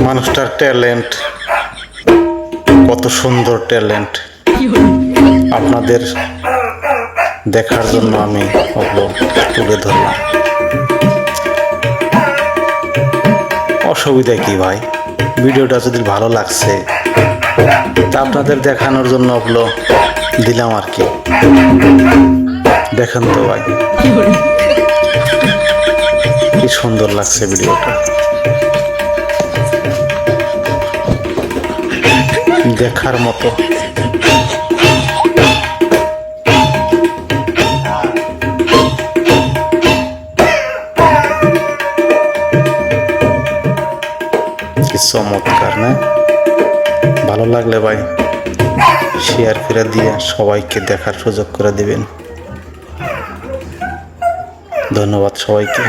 মানুষটার ট্যালেন্ট, কত সুন্দর ট্যালেন্ট আপনাদের দেখার জন্য আমি ওগুলো তুলে ধরলাম। অসুবিধা কি ভাই, ভিডিওটা যদি ভালো লাগছে তা আপনাদের দেখানোর জন্য ওগুলো দিলাম আর কি। দেখেন তো ভাই কি সুন্দর লাগছে ভিডিওটা, দেখার মতো। কি চমৎকার না? ভালো লাগলে ভাই শেয়ার করে দিয়ে সবাইকে দেখার সুযোগ করে দিবেন। ধন্যবাদ সবাইকে।